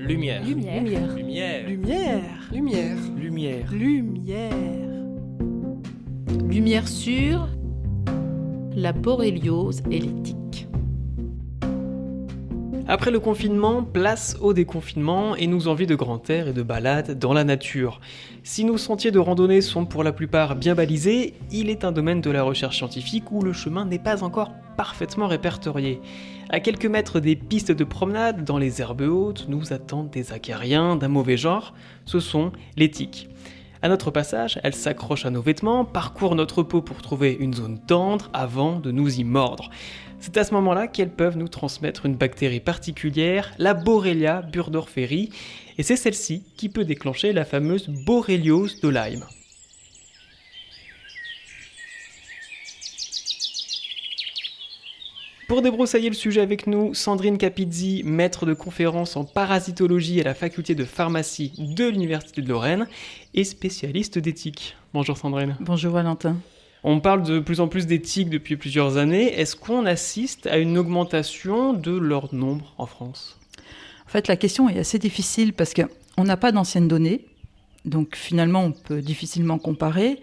Lumière. Lumière. Lumière. Lumière. Lumière. Lumière. Lumière. Lumière sur la borréliose et les tiques. Après le confinement, place au déconfinement et nos envies de grand air et de balade dans la nature. Si nos sentiers de randonnée sont pour la plupart bien balisés, il est un domaine de la recherche scientifique où le chemin n'est pas encore parfaitement répertorié. À quelques mètres des pistes de promenade, dans les herbes hautes, nous attendent des acariens d'un mauvais genre, ce sont les tiques. À notre passage, elles s'accrochent à nos vêtements, parcourent notre peau pour trouver une zone tendre avant de nous y mordre. C'est à ce moment-là qu'elles peuvent nous transmettre une bactérie particulière, la Borrelia burgdorferi, et c'est celle-ci qui peut déclencher la fameuse borréliose de Lyme. Pour débroussailler le sujet avec nous, Sandrine Capizzi, maître de conférence en parasitologie à la faculté de pharmacie de l'Université de Lorraine et spécialiste des tiques. Bonjour Sandrine. Bonjour Valentin. On parle de plus en plus des tiques depuis plusieurs années. Est-ce qu'on assiste à une augmentation de leur nombre en France ? En fait, la question est assez difficile parce qu'on n'a pas d'anciennes données. Donc finalement, on peut difficilement comparer.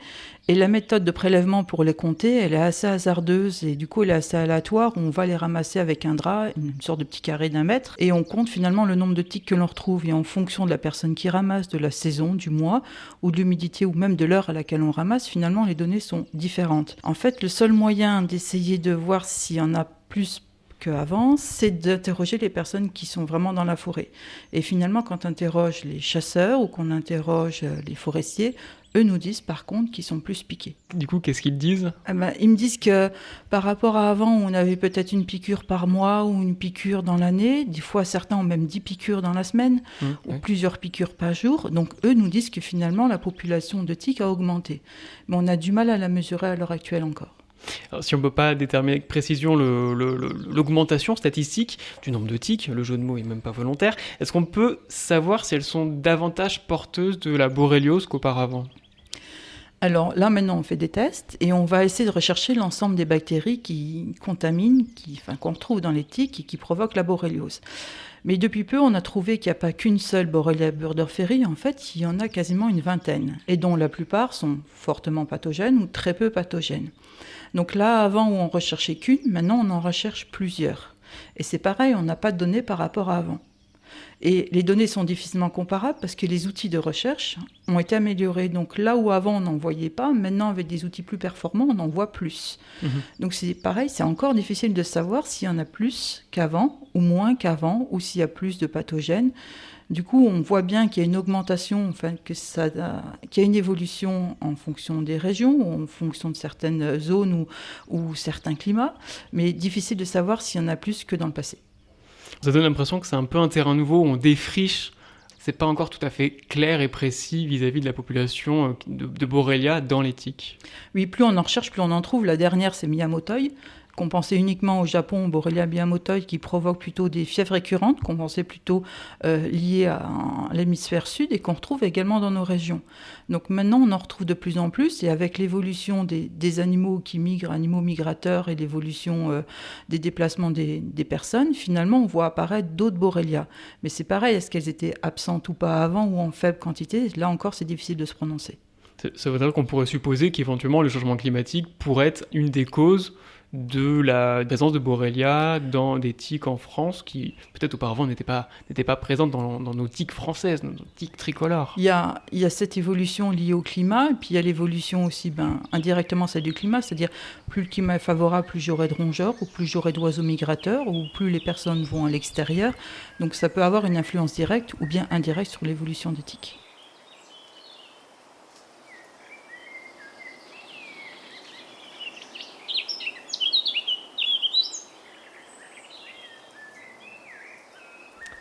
Et la méthode de prélèvement pour les compter, elle est assez hasardeuse et du coup, elle est assez aléatoire. On va les ramasser avec un drap, une sorte de petit carré d'1 mètre, et on compte finalement le nombre de tiques que l'on retrouve. Et en fonction de la personne qui ramasse, de la saison, du mois, ou de l'humidité, ou même de l'heure à laquelle on ramasse, finalement, les données sont différentes. En fait, le seul moyen d'essayer de voir s'il y en a plus qu'avant, c'est d'interroger les personnes qui sont vraiment dans la forêt. Et finalement, quand on interroge les chasseurs ou qu'on interroge les forestiers, eux nous disent par contre qu'ils sont plus piqués. Du coup, qu'est-ce qu'ils disent ? Ils me disent que par rapport à avant, on avait peut-être une piqûre par mois ou une piqûre dans l'année. Des fois, certains ont même 10 piqûres dans la semaine ou plusieurs piqûres par jour. Donc, eux nous disent que finalement, la population de tiques a augmenté. Mais on a du mal à la mesurer à l'heure actuelle encore. Alors, si on ne peut pas déterminer avec précision l'augmentation statistique du nombre de tiques, le jeu de mots est même pas volontaire, est-ce qu'on peut savoir si elles sont davantage porteuses de la borréliose qu'auparavant ? Alors là, maintenant, on fait des tests et on va essayer de rechercher l'ensemble des bactéries qui contaminent, qu'on retrouve dans les tiques et qui provoquent la borréliose. Mais depuis peu, on a trouvé qu'il n'y a pas qu'une seule Borrelia burgdorferi. En fait, il y en a quasiment une vingtaine, et dont la plupart sont fortement pathogènes ou très peu pathogènes. Donc là, avant où on recherchait qu'une, maintenant on en recherche plusieurs. Et c'est pareil, on n'a pas de données par rapport à avant. Et les données sont difficilement comparables parce que les outils de recherche ont été améliorés. Donc là où avant on n'en voyait pas, maintenant avec des outils plus performants, on en voit plus. Donc c'est pareil, c'est encore difficile de savoir s'il y en a plus qu'avant ou moins qu'avant, ou s'il y a plus de pathogènes. Du coup, on voit bien qu'il y a une augmentation, qu'il y a une évolution en fonction des régions, ou en fonction de certaines zones ou certains climats, mais difficile de savoir s'il y en a plus que dans le passé. Ça donne l'impression que c'est un peu un terrain nouveau où on défriche. C'est pas encore tout à fait clair et précis vis-à-vis de la population de Borrelia dans les tiques. Oui, plus on en recherche, plus on en trouve. La dernière, c'est Miyamotoi, qu'on pensait uniquement au Japon, Borrelia Miyamotoi, qui provoque plutôt des fièvres récurrentes, qu'on pensait plutôt liées à l'hémisphère sud et qu'on retrouve également dans nos régions. Donc maintenant, on en retrouve de plus en plus, et avec l'évolution des animaux qui migrent, animaux migrateurs, et l'évolution des déplacements des personnes, finalement, on voit apparaître d'autres Borrelia. Mais c'est pareil, est-ce qu'elles étaient absentes ou pas avant, ou en faible quantité ? Là encore, c'est difficile de se prononcer. Ça veut dire qu'on pourrait supposer qu'éventuellement le changement climatique pourrait être une des causes de la présence de Borrelia dans des tiques en France qui, peut-être auparavant, n'étaient pas présentes dans nos tiques françaises, nos tiques tricolores. Il y a cette évolution liée au climat, et puis il y a l'évolution aussi indirectement celle du climat, c'est-à-dire plus le climat est favorable, plus j'aurai de rongeurs, ou plus j'aurai d'oiseaux migrateurs, ou plus les personnes vont à l'extérieur. Donc ça peut avoir une influence directe ou bien indirecte sur l'évolution des tiques.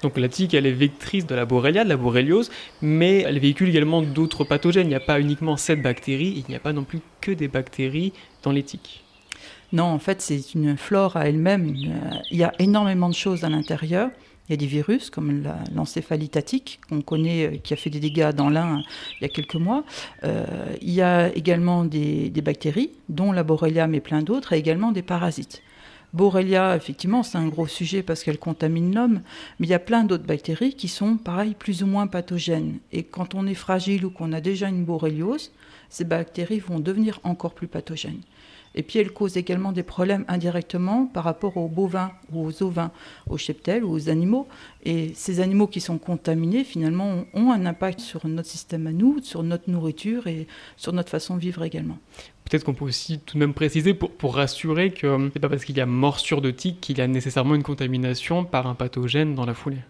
Donc la tique, elle est vectrice de la Borrelia, de la borréliose, mais elle véhicule également d'autres pathogènes. Il n'y a pas uniquement cette bactérie, il n'y a pas non plus que des bactéries dans les tiques. Non, en fait, c'est une flore à elle-même. Il y a énormément de choses à l'intérieur. Il y a des virus, comme l'encéphalite attique, qu'on connaît, qui a fait des dégâts dans l'Ain il y a quelques mois. Il y a également des bactéries, dont la Borrelia, mais plein d'autres, et également des parasites. Borrelia, effectivement, c'est un gros sujet parce qu'elle contamine l'homme, mais il y a plein d'autres bactéries qui sont, pareil, plus ou moins pathogènes. Et quand on est fragile ou qu'on a déjà une borréliose, ces bactéries vont devenir encore plus pathogènes. Et puis elles causent également des problèmes indirectement par rapport aux bovins ou aux ovins, aux cheptels ou aux animaux. Et ces animaux qui sont contaminés, finalement, ont un impact sur notre système à nous, sur notre nourriture et sur notre façon de vivre également. Peut-être qu'on peut aussi tout de même préciser pour rassurer que c'est pas parce qu'il y a morsure de tique qu'il y a nécessairement une contamination par un pathogène dans la foulée.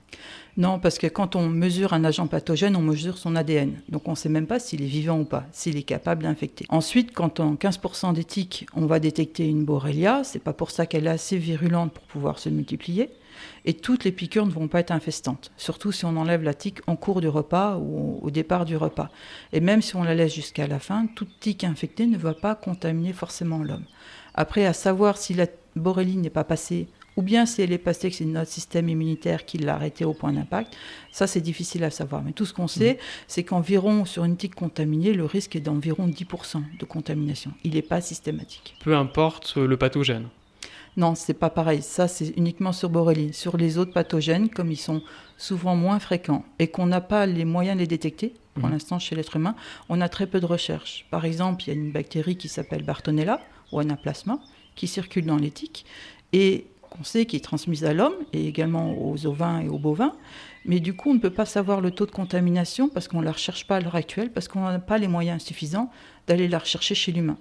Non, parce que quand on mesure un agent pathogène, on mesure son ADN. Donc on ne sait même pas s'il est vivant ou pas, s'il est capable d'infecter. Ensuite, quand en 15% des tiques, on va détecter une borrelia, c'est pas pour ça qu'elle est assez virulente pour pouvoir se multiplier. Et toutes les piqûres ne vont pas être infestantes, surtout si on enlève la tique en cours du repas ou au départ du repas. Et même si on la laisse jusqu'à la fin, toute tique infectée ne va pas contaminer forcément l'homme. Après, à savoir si la borrélie n'est pas passée, ou bien si elle est passée, que c'est notre système immunitaire qui l'a arrêtée au point d'impact, ça c'est difficile à savoir. Mais tout ce qu'on sait, c'est qu'environ sur une tique contaminée, le risque est d'environ 10% de contamination. Il n'est pas systématique. Peu importe le pathogène. Non, c'est pas pareil. Ça, c'est uniquement sur Borrelie. Sur les autres pathogènes, comme ils sont souvent moins fréquents et qu'on n'a pas les moyens de les détecter, pour l'instant chez l'être humain, on a très peu de recherches. Par exemple, il y a une bactérie qui s'appelle Bartonella ou Anaplasma qui circule dans les tiques et qu'on sait qui est transmise à l'homme et également aux ovins et aux bovins. Mais du coup, on ne peut pas savoir le taux de contamination parce qu'on ne la recherche pas à l'heure actuelle, parce qu'on n'a pas les moyens suffisants d'aller la rechercher chez l'humain.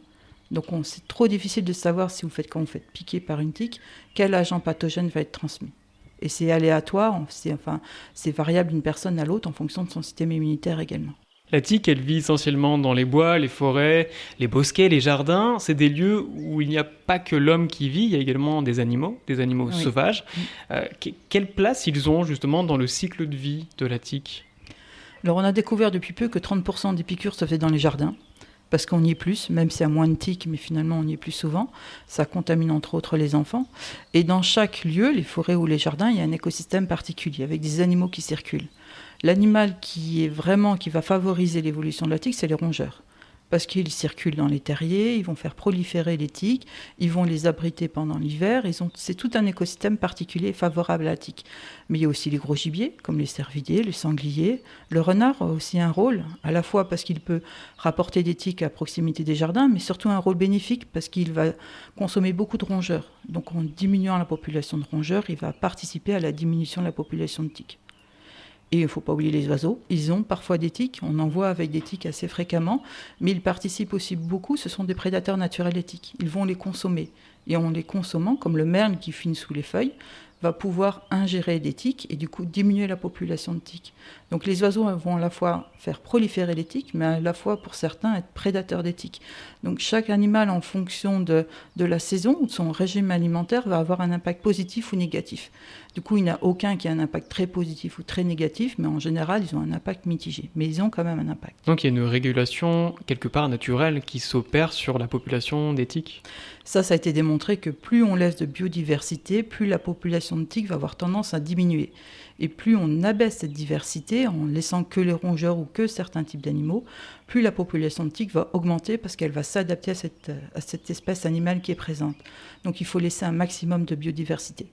Donc c'est trop difficile de savoir quand vous faites piquer par une tique, quel agent pathogène va être transmis. Et c'est aléatoire, c'est variable d'une personne à l'autre en fonction de son système immunitaire également. La tique, elle vit essentiellement dans les bois, les forêts, les bosquets, les jardins. C'est des lieux où il n'y a pas que l'homme qui vit, il y a également des animaux sauvages. Quelle place ils ont justement dans le cycle de vie de la tique ? Alors on a découvert depuis peu que 30% des piqûres se faisaient dans les jardins. Parce qu'on y est plus, même s'il y a moins de tiques, mais finalement on y est plus souvent. Ça contamine entre autres les enfants. Et dans chaque lieu, les forêts ou les jardins, il y a un écosystème particulier, avec des animaux qui circulent. L'animal qui va favoriser l'évolution de la tique, c'est les rongeurs. Parce qu'ils circulent dans les terriers, ils vont faire proliférer les tiques, ils vont les abriter pendant l'hiver. C'est tout un écosystème particulier favorable à la tique. Mais il y a aussi les gros gibiers, comme les cervidés, les sangliers. Le renard a aussi un rôle, à la fois parce qu'il peut rapporter des tiques à proximité des jardins, mais surtout un rôle bénéfique parce qu'il va consommer beaucoup de rongeurs. Donc en diminuant la population de rongeurs, il va participer à la diminution de la population de tiques. Et il ne faut pas oublier les oiseaux. Ils ont parfois des tiques. On en voit avec des tiques assez fréquemment. Mais ils participent aussi beaucoup. Ce sont des prédateurs naturels des tiques. Ils vont les consommer. Et en les consommant, comme le merle qui fume sous les feuilles, va pouvoir ingérer des tiques et du coup diminuer la population de tiques. Donc les oiseaux vont à la fois faire proliférer les tiques, mais à la fois pour certains être prédateurs des tiques. Donc chaque animal en fonction de la saison ou de son régime alimentaire va avoir un impact positif ou négatif. Du coup il n'y en a aucun qui a un impact très positif ou très négatif, mais en général ils ont un impact mitigé. Mais ils ont quand même un impact. Donc il y a une régulation quelque part naturelle qui s'opère sur la population des tiques. Ça a été démontré que plus on laisse de biodiversité, plus la population de tiques va avoir tendance à diminuer. Et plus on abaisse cette diversité en laissant que les rongeurs ou que certains types d'animaux, plus la population de tiques va augmenter parce qu'elle va s'adapter à cette espèce animale qui est présente. Donc il faut laisser un maximum de biodiversité.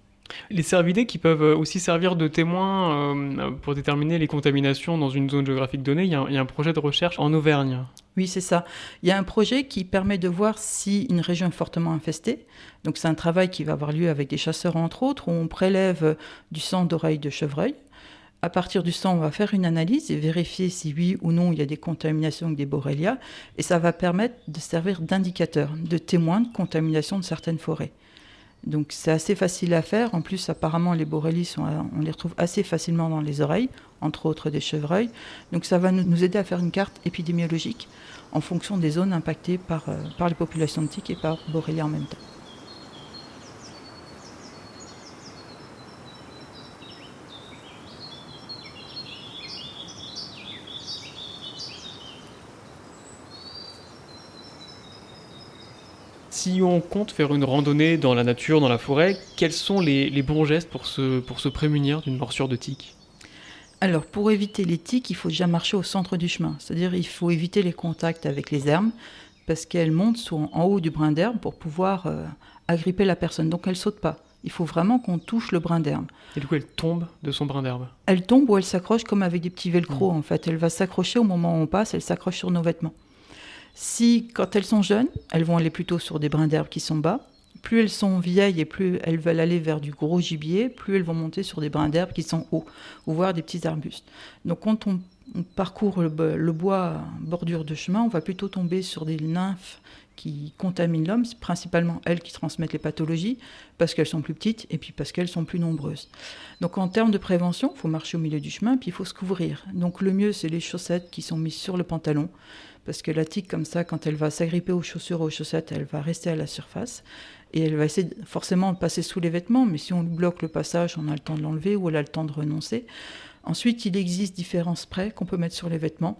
Les cervidés qui peuvent aussi servir de témoins pour déterminer les contaminations dans une zone géographique donnée, il y a un projet de recherche en Auvergne. Oui, c'est ça. Il y a un projet qui permet de voir si une région est fortement infestée. Donc c'est un travail qui va avoir lieu avec des chasseurs entre autres, où on prélève du sang d'oreille de chevreuil. À partir du sang, on va faire une analyse et vérifier si oui ou non il y a des contaminations avec des borrélias. Et ça va permettre de servir d'indicateur, de témoin de contamination de certaines forêts. Donc c'est assez facile à faire. En plus, apparemment, les borrélies, on les retrouve assez facilement dans les oreilles, entre autres des chevreuils. Donc ça va nous aider à faire une carte épidémiologique en fonction des zones impactées par les populations de tiques et par borrélies en même temps. Si on compte faire une randonnée dans la nature, dans la forêt, quels sont les bons gestes pour se prémunir d'une morsure de tique ? Alors, pour éviter les tiques, il faut déjà marcher au centre du chemin. C'est-à-dire il faut éviter les contacts avec les herbes, parce qu'elles montent en haut du brin d'herbe pour pouvoir agripper la personne. Donc elles ne sautent pas. Il faut vraiment qu'on touche le brin d'herbe. Et du coup, elle tombe de son brin d'herbe. Elle tombe ou elle s'accroche comme avec des petits velcro, en fait. Elle va s'accrocher au moment où on passe, elle s'accroche sur nos vêtements. Si, quand elles sont jeunes, elles vont aller plutôt sur des brins d'herbe qui sont bas. Plus elles sont vieilles et plus elles veulent aller vers du gros gibier, plus elles vont monter sur des brins d'herbe qui sont hauts, ou voir des petits arbustes. Donc quand on parcourt le bois bordure de chemin, on va plutôt tomber sur des nymphes qui contaminent l'homme. C'est principalement elles qui transmettent les pathologies, parce qu'elles sont plus petites et puis parce qu'elles sont plus nombreuses. Donc en termes de prévention, il faut marcher au milieu du chemin, puis il faut se couvrir. Donc le mieux, c'est les chaussettes qui sont mises sur le pantalon, parce que la tique, comme ça, quand elle va s'agripper aux chaussures ou aux chaussettes, elle va rester à la surface. Et elle va essayer forcément de passer sous les vêtements, mais si on lui bloque le passage, on a le temps de l'enlever ou elle a le temps de renoncer. Ensuite, il existe différents sprays qu'on peut mettre sur les vêtements.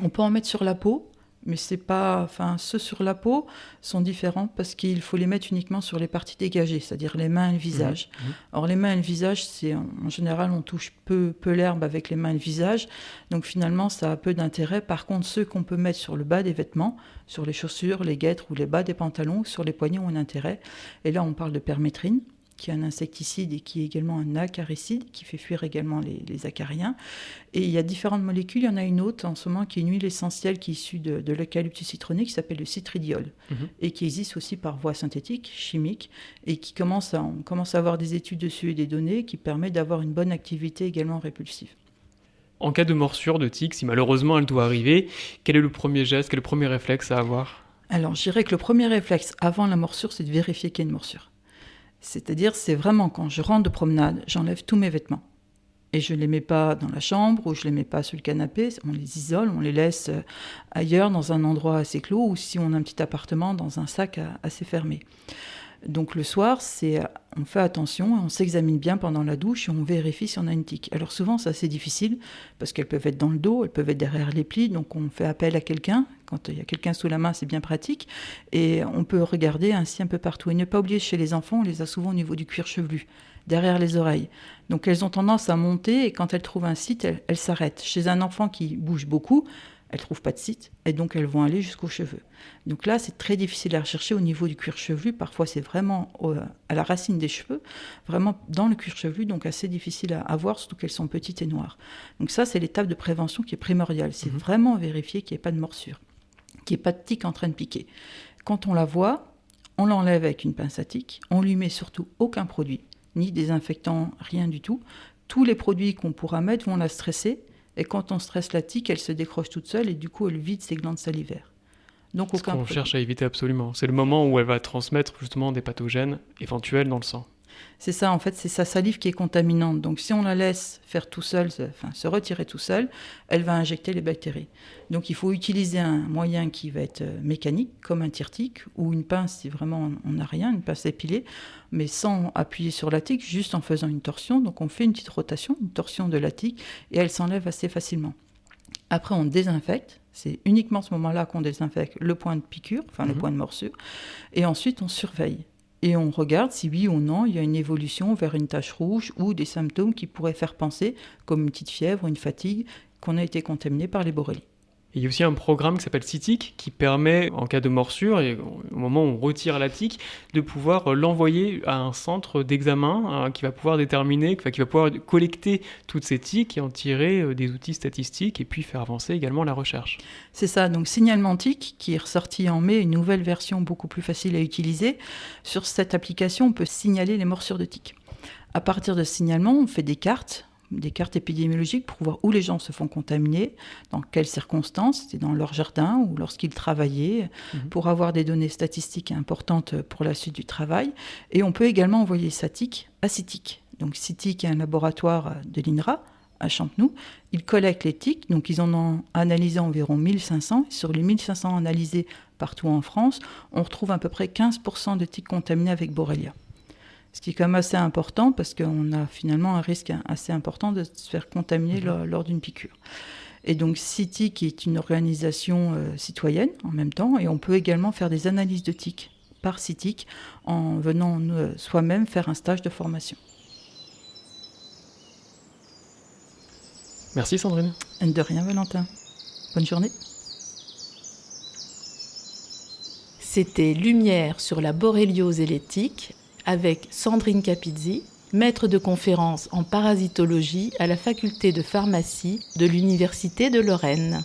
On peut en mettre sur la peau, mais c'est pas, enfin, ceux sur la peau sont différents parce qu'il faut les mettre uniquement sur les parties dégagées, c'est-à-dire les mains et le visage. Or, les mains et le visage, c'est en général, on touche peu l'herbe avec les mains et le visage, donc finalement, ça a peu d'intérêt. Par contre, ceux qu'on peut mettre sur le bas des vêtements, sur les chaussures, les guêtres ou les bas des pantalons, sur les poignets ont un intérêt. Et là, on parle de permétrine, qui est un insecticide et qui est également un acaricide, qui fait fuir également les acariens. Et il y a différentes molécules. Il y en a une autre en ce moment qui est une huile essentielle qui est issue de l'eucalyptus citronique, qui s'appelle le citridiol, et qui existe aussi par voie synthétique, chimique, et qui on commence à avoir des études dessus et des données qui permettent d'avoir une bonne activité également répulsive. En cas de morsure de tique, si malheureusement elle doit arriver, quel est le premier geste, quel est le premier réflexe à avoir ? Alors, je dirais que le premier réflexe avant la morsure, c'est de vérifier qu'il y a une morsure. C'est-à-dire, c'est vraiment quand je rentre de promenade, j'enlève tous mes vêtements. Et je ne les mets pas dans la chambre ou je ne les mets pas sur le canapé. On les isole, on les laisse ailleurs, dans un endroit assez clos, ou si on a un petit appartement, dans un sac assez fermé. Donc le soir, on fait attention, on s'examine bien pendant la douche et on vérifie si on a une tique. Alors souvent, c'est assez difficile parce qu'elles peuvent être dans le dos, elles peuvent être derrière les plis, donc on fait appel à quelqu'un. Quand il y a quelqu'un sous la main, c'est bien pratique. Et on peut regarder ainsi un peu partout. Et ne pas oublier, chez les enfants, on les a souvent au niveau du cuir chevelu, derrière les oreilles. Donc elles ont tendance à monter et quand elles trouvent un site, elles s'arrêtent. Chez un enfant qui bouge beaucoup, elles ne trouvent pas de site et donc elles vont aller jusqu'aux cheveux. Donc là, c'est très difficile à rechercher au niveau du cuir chevelu. Parfois, c'est vraiment à la racine des cheveux, vraiment dans le cuir chevelu, donc assez difficile à voir, surtout qu'elles sont petites et noires. Donc ça, c'est l'étape de prévention qui est primordiale. C'est vraiment vérifier qu'il n'y ait pas de morsure, qu'il n'y ait pas de tique en train de piquer. Quand on la voit, on l'enlève avec une pince à tique. On lui met surtout aucun produit, ni désinfectant, rien du tout. Tous les produits qu'on pourra mettre vont la stresser. Et quand on stresse la tique, elle se décroche toute seule et du coup, elle vide ses glandes salivaires. Donc, ce qu'on cherche à éviter absolument. C'est le moment où elle va transmettre justement des pathogènes éventuels dans le sang. C'est ça, en fait, c'est sa salive qui est contaminante. Donc si on la laisse faire tout seul, se retirer tout seul, elle va injecter les bactéries. Donc il faut utiliser un moyen qui va être mécanique, comme un tire-tique, ou une pince si vraiment on n'a rien, une pince épilée, mais sans appuyer sur la tique, juste en faisant une torsion. Donc on fait une petite rotation, une torsion de la tique, et elle s'enlève assez facilement. Après, on désinfecte. C'est uniquement à ce moment-là qu'on désinfecte le point de piqûre, enfin le point de morsure. Et ensuite, on surveille. Et on regarde si oui ou non, il y a une évolution vers une tache rouge ou des symptômes qui pourraient faire penser, comme une petite fièvre, une fatigue, qu'on a été contaminé par les borrélies. Il y a aussi un programme qui s'appelle CITIC qui permet, en cas de morsure, et au moment où on retire la tique, de pouvoir l'envoyer à un centre d'examen qui va pouvoir déterminer, qui va pouvoir collecter toutes ces tiques et en tirer des outils statistiques et puis faire avancer également la recherche. C'est ça, donc Signalement Tic, qui est ressorti en mai, une nouvelle version beaucoup plus facile à utiliser. Sur cette application, on peut signaler les morsures de tiques. À partir de ce signalement, on fait des cartes épidémiologiques pour voir où les gens se font contaminer, dans quelles circonstances, c'est dans leur jardin ou lorsqu'ils travaillaient, pour avoir des données statistiques importantes pour la suite du travail. Et on peut également envoyer sa tique à CITIC. Donc CITIC est un laboratoire de l'INRA à Champenoux. Ils collectent les tiques, donc ils en ont analysé environ 1500. Sur les 1500 analysés partout en France, on retrouve à peu près 15% de tiques contaminées avec Borrelia. Ce qui est quand même assez important parce qu'on a finalement un risque assez important de se faire contaminer lors d'une piqûre. Et donc CITIC est une organisation citoyenne en même temps et on peut également faire des analyses de tiques par CITIC en venant soi-même faire un stage de formation. Merci Sandrine. De rien Valentin. Bonne journée. C'était Lumière sur la borréliose et les tiques avec Sandrine Capizzi, maître de conférence en parasitologie à la faculté de pharmacie de l'Université de Lorraine.